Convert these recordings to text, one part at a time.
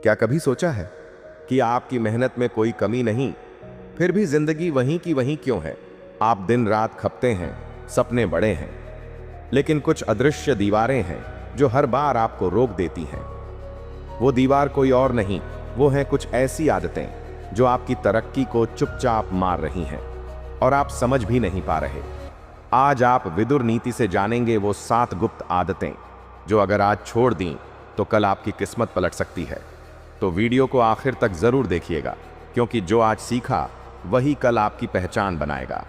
क्या कभी सोचा है कि आपकी मेहनत में कोई कमी नहीं, फिर भी जिंदगी वहीं की वहीं क्यों है? आप दिन रात खपते हैं, सपने बड़े हैं, लेकिन कुछ अदृश्य दीवारें हैं जो हर बार आपको रोक देती हैं। वो दीवार कोई और नहीं, वो हैं कुछ ऐसी आदतें जो आपकी तरक्की को चुपचाप मार रही हैं और आप समझ भी नहीं पा रहे। आज आप विदुर नीति से जानेंगे वो 7 गुप्त आदतें जो अगर आज छोड़ दी तो कल आपकी किस्मत पलट सकती है। तो वीडियो को आखिर तक जरूर देखिएगा, क्योंकि जो आज सीखा वही कल आपकी पहचान बनाएगा।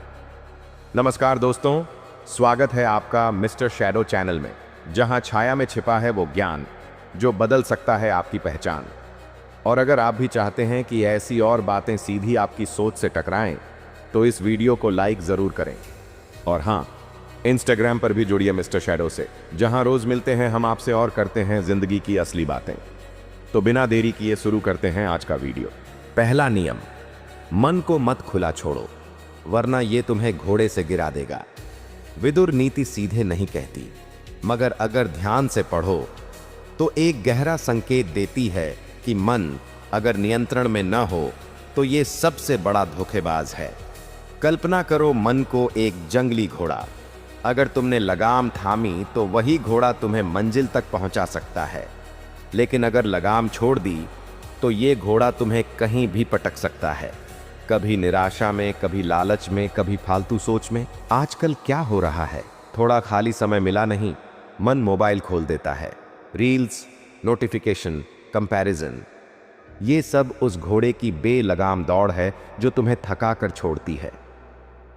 नमस्कार दोस्तों, स्वागत है आपका मिस्टर शैडो चैनल में, जहां छाया में छिपा है वो ज्ञान जो बदल सकता है आपकी पहचान। और अगर आप भी चाहते हैं कि ऐसी और बातें सीधी आपकी सोच से टकराएं, तो इस वीडियो को लाइक जरूर करें। और हाँ, इंस्टाग्राम पर भी जुड़िए मिस्टर शैडो से, जहां रोज मिलते हैं हम आपसे और करते हैं जिंदगी की असली बातें। तो बिना देरी किए शुरू करते हैं आज का वीडियो। पहला नियम, मन को मत खुला छोड़ो, वरना ये तुम्हें घोड़े से गिरा देगा। विदुर नीति सीधे नहीं कहती, मगर अगर ध्यान से पढ़ो तो एक गहरा संकेत देती है कि मन अगर नियंत्रण में न हो तो ये सबसे बड़ा धोखेबाज है। कल्पना करो मन को एक जंगली घोड़ा। अगर तुमने लगाम थामी तो वही घोड़ा तुम्हें मंजिल तक पहुंचा सकता है, लेकिन अगर लगाम छोड़ दी तो ये घोड़ा तुम्हें कहीं भी पटक सकता है, कभी निराशा में, कभी लालच में, कभी फालतू सोच में। आजकल क्या हो रहा है, थोड़ा खाली समय मिला नहीं, मन मोबाइल खोल देता है। रील्स, नोटिफिकेशन, कंपैरिजन, ये सब उस घोड़े की बेलगाम दौड़ है जो तुम्हें थका कर छोड़ती है।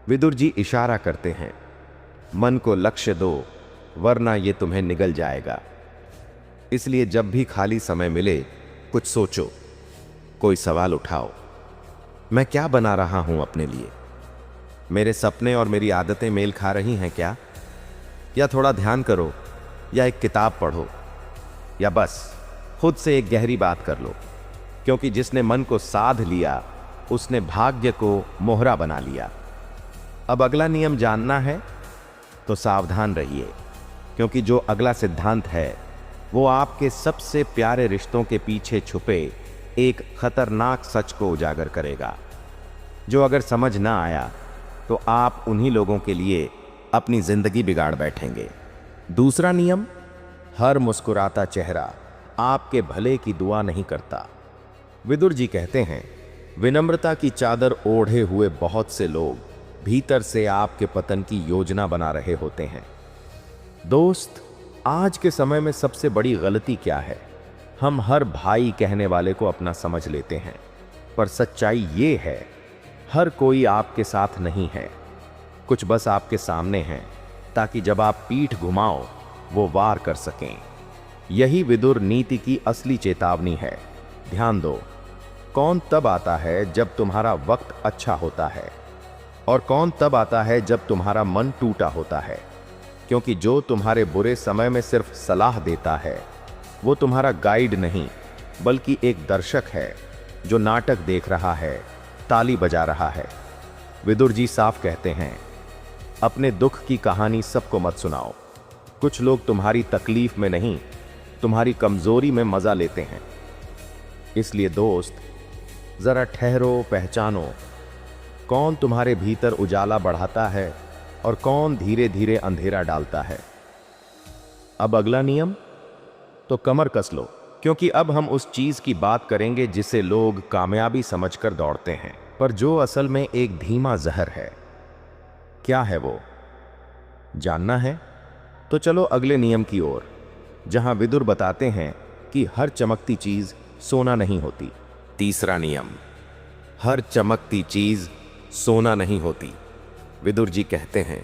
विदुर जी इशारा करते हैं, मन को लक्ष्य दो, वरना ये तुम्हें निगल जाएगा। इसलिए जब भी खाली समय मिले कुछ सोचो, कोई सवाल उठाओ। मैं क्या बना रहा हूं अपने लिए? मेरे सपने और मेरी आदतें मेल खा रही हैं क्या? या थोड़ा ध्यान करो, या एक किताब पढ़ो, या बस खुद से एक गहरी बात कर लो, क्योंकि जिसने मन को साध लिया उसने भाग्य को मोहरा बना लिया। अब अगला नियम जानना है तो सावधान रहिए, क्योंकि जो अगला सिद्धांत है वो आपके सबसे प्यारे रिश्तों के पीछे छुपे एक खतरनाक सच को उजागर करेगा, जो अगर समझ ना आया तो आप उन्हीं लोगों के लिए अपनी जिंदगी बिगाड़ बैठेंगे। दूसरा नियम, हर मुस्कुराता चेहरा आपके भले की दुआ नहीं करता। विदुर जी कहते हैं, विनम्रता की चादर ओढ़े हुए बहुत से लोग भीतर से आपके पतन की योजना बना रहे होते हैं। दोस्त, आज के समय में सबसे बड़ी गलती क्या है? हम हर भाई कहने वाले को अपना समझ लेते हैं, पर सच्चाई ये है हर कोई आपके साथ नहीं है, कुछ बस आपके सामने हैं, ताकि जब आप पीठ घुमाओ वो वार कर सकें। यही विदुर नीति की असली चेतावनी है। ध्यान दो, कौन तब आता है जब तुम्हारा वक्त अच्छा होता है, और कौन तब आता है जब तुम्हारा मन टूटा होता है। क्योंकि जो तुम्हारे बुरे समय में सिर्फ सलाह देता है वो तुम्हारा गाइड नहीं, बल्कि एक दर्शक है जो नाटक देख रहा है, ताली बजा रहा है। विदुर जी साफ कहते हैं, अपने दुख की कहानी सबको मत सुनाओ। कुछ लोग तुम्हारी तकलीफ में नहीं, तुम्हारी कमजोरी में मजा लेते हैं। इसलिए दोस्त, जरा ठहरो, पहचानो कौन तुम्हारे भीतर उजाला बढ़ाता है और कौन धीरे धीरे अंधेरा डालता है। अब अगला नियम, तो कमर कस लो, क्योंकि अब हम उस चीज की बात करेंगे जिसे लोग कामयाबी समझकर दौड़ते हैं, पर जो असल में एक धीमा जहर है। क्या है वो? जानना है? तो चलो अगले नियम की ओर, जहां विदुर बताते हैं कि हर चमकती चीज सोना नहीं होती। तीसरा नियम, हर चमकती चीज सोना नहीं होती। विदुर जी कहते हैं,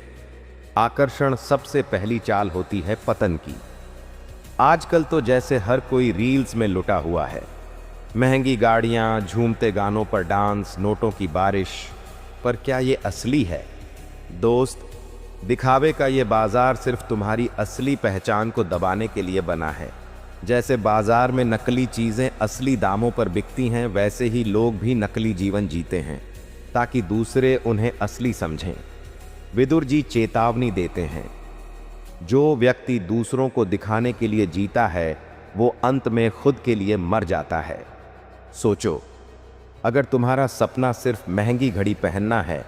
आकर्षण सबसे पहली चाल होती है पतन की। आजकल तो जैसे हर कोई रील्स में लुटा हुआ है, महंगी गाड़ियां, झूमते गानों पर डांस, नोटों की बारिश, पर क्या ये असली है? दोस्त, दिखावे का ये बाजार सिर्फ तुम्हारी असली पहचान को दबाने के लिए बना है। जैसे बाजार में नकली चीजें असली दामों पर बिकती हैं, वैसे ही लोग भी नकली जीवन जीते हैं ताकि दूसरे उन्हें असली समझें। विदुर जी चेतावनी देते हैं, जो व्यक्ति दूसरों को दिखाने के लिए जीता है वो अंत में खुद के लिए मर जाता है। सोचो, अगर तुम्हारा सपना सिर्फ महंगी घड़ी पहनना है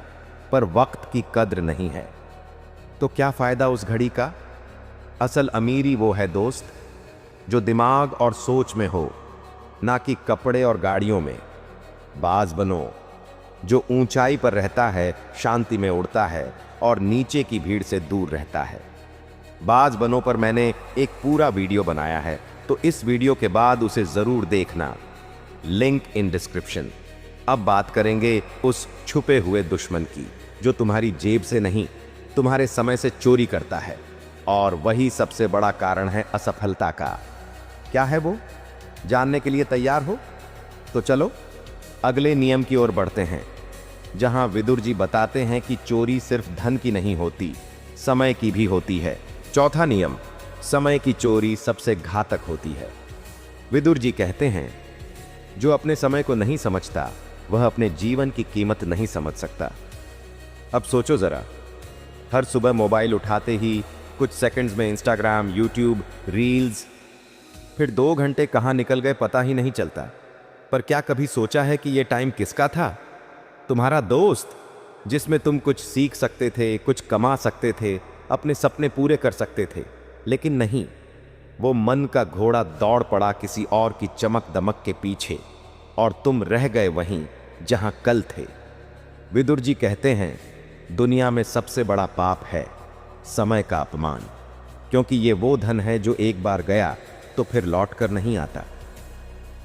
पर वक्त की कद्र नहीं है, तो क्या फायदा उस घड़ी का? असल अमीरी वो है दोस्त, जो दिमाग और सोच में हो, ना कि कपड़े और गाड़ियों में। बाज बनो जो ऊंचाई पर रहता है, शांति में उड़ता है और नीचे की भीड़ से दूर रहता है। बाज बनो पर मैंने एक पूरा वीडियो बनाया है, तो इस वीडियो के बाद उसे जरूर देखना, लिंक इन डिस्क्रिप्शन। अब बात करेंगे उस छुपे हुए दुश्मन की, जो तुम्हारी जेब से नहीं, तुम्हारे समय से चोरी करता है, और वही सबसे बड़ा कारण है असफलता का। क्या है वो? जानने के लिए तैयार हो? तो चलो अगले नियम की ओर बढ़ते हैं, जहां विदुर जी बताते हैं कि चोरी सिर्फ धन की नहीं होती, समय की भी होती है। चौथा नियम, समय की चोरी सबसे घातक होती है। विदुर जी कहते हैं, जो अपने समय को नहीं समझता, वह अपने जीवन की कीमत नहीं समझ सकता। अब सोचो जरा, हर सुबह मोबाइल उठाते ही कुछ सेकंड्स में इंस्टाग्राम, यूट्यूब, रील्स, फिर 2 घंटे कहाँ निकल गए पता ही नहीं चलता। पर क्या कभी सोचा है कि यह टाइम किसका था? तुम्हारा दोस्त, जिसमें तुम कुछ सीख सकते थे, कुछ कमा सकते थे, अपने सपने पूरे कर सकते थे। लेकिन नहीं, वो मन का घोड़ा दौड़ पड़ा किसी और की चमक दमक के पीछे, और तुम रह गए वहीं जहां कल थे। विदुर जी कहते हैं, दुनिया में सबसे बड़ा पाप है समय का अपमान, क्योंकि ये वो धन है जो एक बार गया तो फिर लौट कर नहीं आता।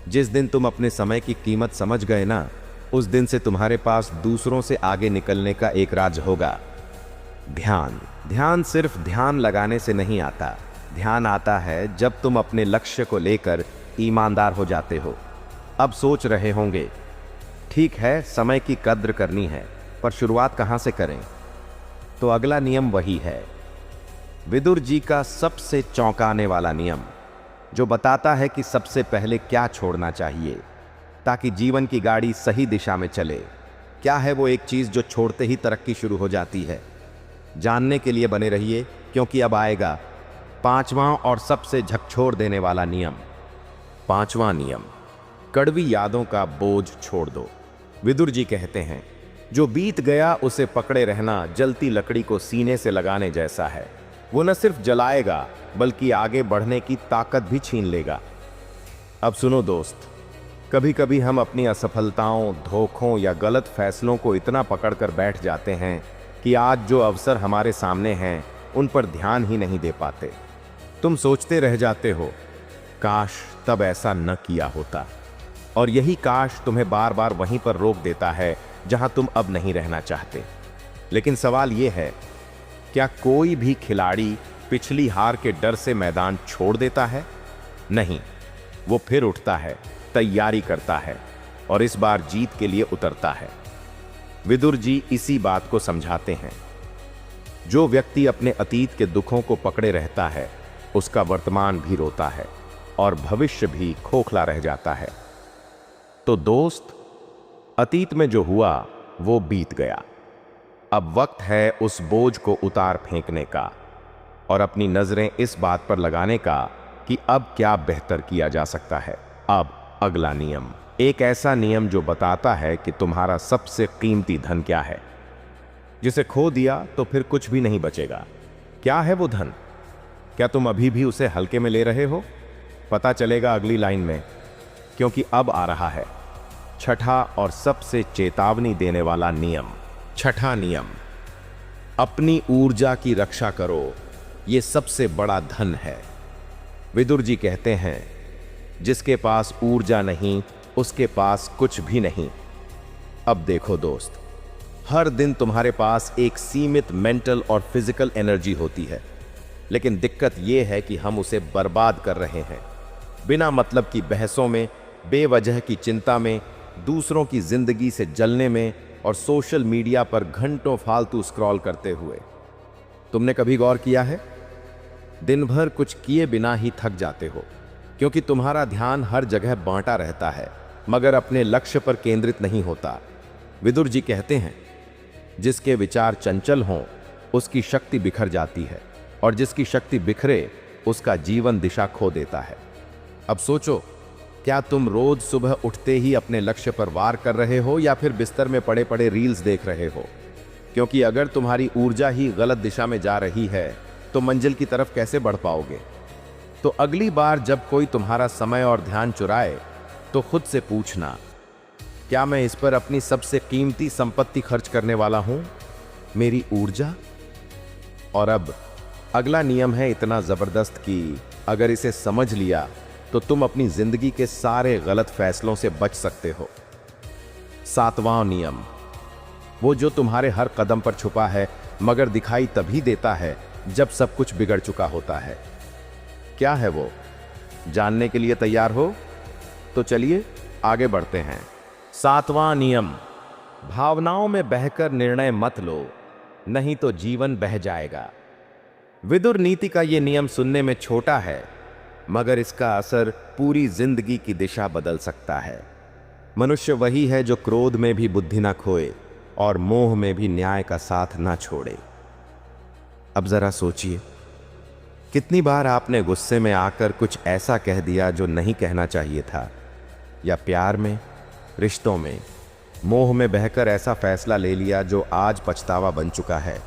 जिस दिन तुम अपने समय की कीमत समझ गए ना, उस दिन से तुम्हारे पास दूसरों से आगे निकलने का एक राज होगा, ध्यान। ध्यान सिर्फ ध्यान लगाने से नहीं आता, ध्यान आता है जब तुम अपने लक्ष्य को लेकर ईमानदार हो जाते हो। अब सोच रहे होंगे, ठीक है समय की कद्र करनी है, पर शुरुआत कहां से करें? तो अगला नियम वही है, विदुर जी का सबसे चौंकाने वाला नियम, जो बताता है कि सबसे पहले क्या छोड़ना चाहिए ताकि जीवन की गाड़ी सही दिशा में चले। क्या है वो एक चीज जो छोड़ते ही तरक्की शुरू हो जाती है? जानने के लिए बने रहिए, क्योंकि अब आएगा 5वां और सबसे झकझोर देने वाला नियम। 5वां नियम, कड़वी यादों का बोझ छोड़ दो। विदुर जी कहते हैं, जो बीत गया उसे पकड़े रहना जलती लकड़ी को सीने से लगाने जैसा है। वो न सिर्फ जलाएगा बल्कि आगे बढ़ने की ताकत भी छीन लेगा। अब सुनो दोस्त, कभी कभी हम अपनी असफलताओं, धोखों या गलत फैसलों को इतना पकड़कर बैठ जाते हैं कि आज जो अवसर हमारे सामने हैं उन पर ध्यान ही नहीं दे पाते। तुम सोचते रह जाते हो, काश तब ऐसा न किया होता, और यही काश तुम्हें बार बार वहीं पर रोक देता है जहां तुम अब नहीं रहना चाहते। लेकिन सवाल यह है, क्या कोई भी खिलाड़ी पिछली हार के डर से मैदान छोड़ देता है? नहीं, वो फिर उठता है, तैयारी करता है और इस बार जीत के लिए उतरता है। विदुर जी इसी बात को समझाते हैं, जो व्यक्ति अपने अतीत के दुखों को पकड़े रहता है, उसका वर्तमान भी रोता है और भविष्य भी खोखला रह जाता है। तो दोस्त, अतीत में जो हुआ वो बीत गया। अब वक्त है उस बोझ को उतार फेंकने का और अपनी नजरें इस बात पर लगाने का कि अब क्या बेहतर किया जा सकता है। अब अगला नियम, एक ऐसा नियम जो बताता है कि तुम्हारा सबसे कीमती धन क्या है, जिसे खो दिया तो फिर कुछ भी नहीं बचेगा। क्या है वो धन? क्या तुम अभी भी उसे हल्के में ले रहे हो? पता चलेगा अगली लाइन में, क्योंकि अब आ रहा है छठा और सबसे चेतावनी देने वाला नियम। छठा नियम, अपनी ऊर्जा की रक्षा करो, ये सबसे बड़ा धन है। विदुर जी कहते हैं, जिसके पास ऊर्जा नहीं उसके पास कुछ भी नहीं। अब देखो दोस्त, हर दिन तुम्हारे पास एक सीमित मेंटल और फिजिकल एनर्जी होती है, लेकिन दिक्कत यह है कि हम उसे बर्बाद कर रहे हैं, बिना मतलब की बहसों में, बेवजह की चिंता में, दूसरों की जिंदगी से जलने में और सोशल मीडिया पर घंटों फालतू स्क्रॉल करते हुए। तुमने कभी गौर किया है, दिन भर कुछ किए बिना ही थक जाते हो, क्योंकि तुम्हारा ध्यान हर जगह बांटा रहता है मगर अपने लक्ष्य पर केंद्रित नहीं होता। विदुर जी कहते हैं, जिसके विचार चंचल हों उसकी शक्ति बिखर जाती है और जिसकी शक्ति बिखरे उसका जीवन दिशा खो देता है। अब सोचो, क्या तुम रोज सुबह उठते ही अपने लक्ष्य पर वार कर रहे हो या फिर बिस्तर में पड़े पड़े रील्स देख रहे हो? क्योंकि अगर तुम्हारी ऊर्जा ही गलत दिशा में जा रही है तो मंजिल की तरफ कैसे बढ़ पाओगे? तो अगली बार जब कोई तुम्हारा समय और ध्यान चुराए तो खुद से पूछना, क्या मैं इस पर अपनी सबसे कीमती संपत्ति खर्च करने वाला हूं, मेरी ऊर्जा? और अब अगला नियम है इतना जबरदस्त कि अगर इसे समझ लिया तो तुम अपनी जिंदगी के सारे गलत फैसलों से बच सकते हो। 7वां नियम, वो जो तुम्हारे हर कदम पर छुपा है मगर दिखाई तभी देता है जब सब कुछ बिगड़ चुका होता है। क्या है वो? जानने के लिए तैयार हो? तो चलिए आगे बढ़ते हैं। 7वां नियम, भावनाओं में बहकर निर्णय मत लो, नहीं तो जीवन बह जाएगा। विदुर नीति का यह नियम सुनने में छोटा है मगर इसका असर पूरी जिंदगी की दिशा बदल सकता है। मनुष्य वही है जो क्रोध में भी बुद्धि ना खोए और मोह में भी न्याय का साथ ना छोड़े। अब जरा सोचिए, कितनी बार आपने गुस्से में आकर कुछ ऐसा कह दिया जो नहीं कहना चाहिए था, या प्यार में, रिश्तों में, मोह में बहकर ऐसा फैसला ले लिया जो आज पछतावा बन चुका है।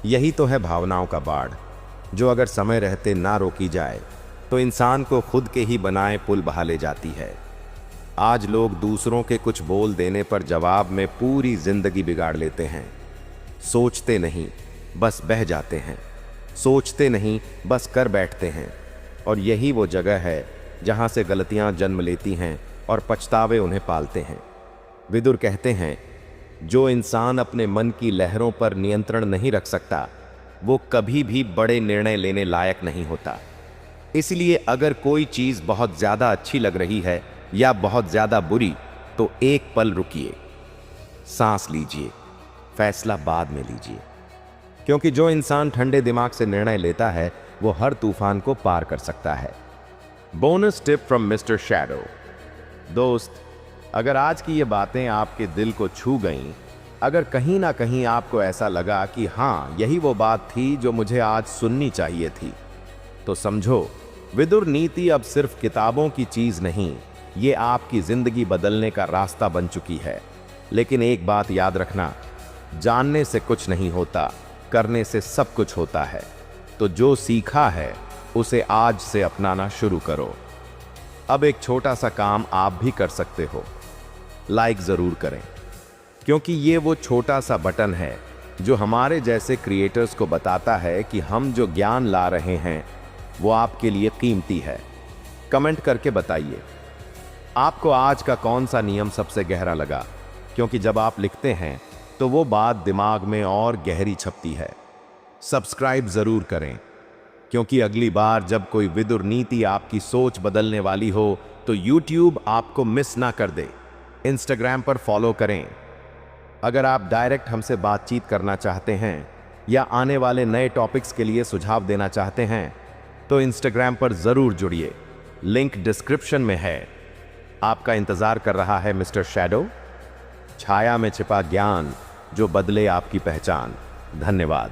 यही तो है भावनाओं का बाढ़, जो अगर समय रहते ना रोकी जाए तो इंसान को खुद के ही बनाए पुल बहा ले जाती है। आज लोग दूसरों के कुछ बोल देने पर जवाब में पूरी जिंदगी बिगाड़ लेते हैं। सोचते नहीं, बस बह जाते हैं। सोचते नहीं, बस कर बैठते हैं। और यही वो जगह है जहां से गलतियां जन्म लेती हैं और पछतावे उन्हें पालते हैं। विदुर कहते हैं, जो इंसान अपने मन की लहरों पर नियंत्रण नहीं रख सकता वो कभी भी बड़े निर्णय लेने लायक नहीं होता। इसलिए अगर कोई चीज बहुत ज्यादा अच्छी लग रही है या बहुत ज्यादा बुरी तो एक पल रुकिए, सांस लीजिए, फैसला बाद में लीजिए। क्योंकि जो इंसान ठंडे दिमाग से निर्णय लेता है वो हर तूफान को पार कर सकता है। Bonus tip from mister shadow. दोस्त, अगर आज की ये बातें आपके दिल को छू गईं, अगर कहीं ना कहीं आपको ऐसा लगा कि हाँ यही वो बात थी जो मुझे आज सुननी चाहिए थी, तो समझो, विदुर नीति अब सिर्फ किताबों की चीज नहीं, ये आपकी जिंदगी बदलने का रास्ता बन चुकी है। लेकिन एक बात याद रखना, जानने से कुछ नहीं होता, करने से सब कुछ होता है। तो जो सीखा है उसे आज से अपनाना शुरू करो। अब एक छोटा सा काम आप भी कर सकते हो, लाइक जरूर करें, क्योंकि ये वो छोटा सा बटन है जो हमारे जैसे क्रिएटर्स को बताता है कि हम जो ज्ञान ला रहे हैं वो आपके लिए कीमती है। कमेंट करके बताइए आपको आज का कौन सा नियम सबसे गहरा लगा, क्योंकि जब आप लिखते हैं तो वो बात दिमाग में और गहरी छपती है। सब्सक्राइब जरूर करें, क्योंकि अगली बार जब कोई विदुर नीति आपकी सोच बदलने वाली हो तो YouTube आपको मिस ना कर दे। इंस्टाग्राम पर फॉलो करें। अगर आप डायरेक्ट हमसे बातचीत करना चाहते हैं या आने वाले नए टॉपिक्स के लिए सुझाव देना चाहते हैं तो इंस्टाग्राम पर जरूर जुड़िए, लिंक डिस्क्रिप्शन में है। आपका इंतजार कर रहा है मिस्टर शैडो, छाया में छिपा ज्ञान जो बदले आपकी पहचान। धन्यवाद।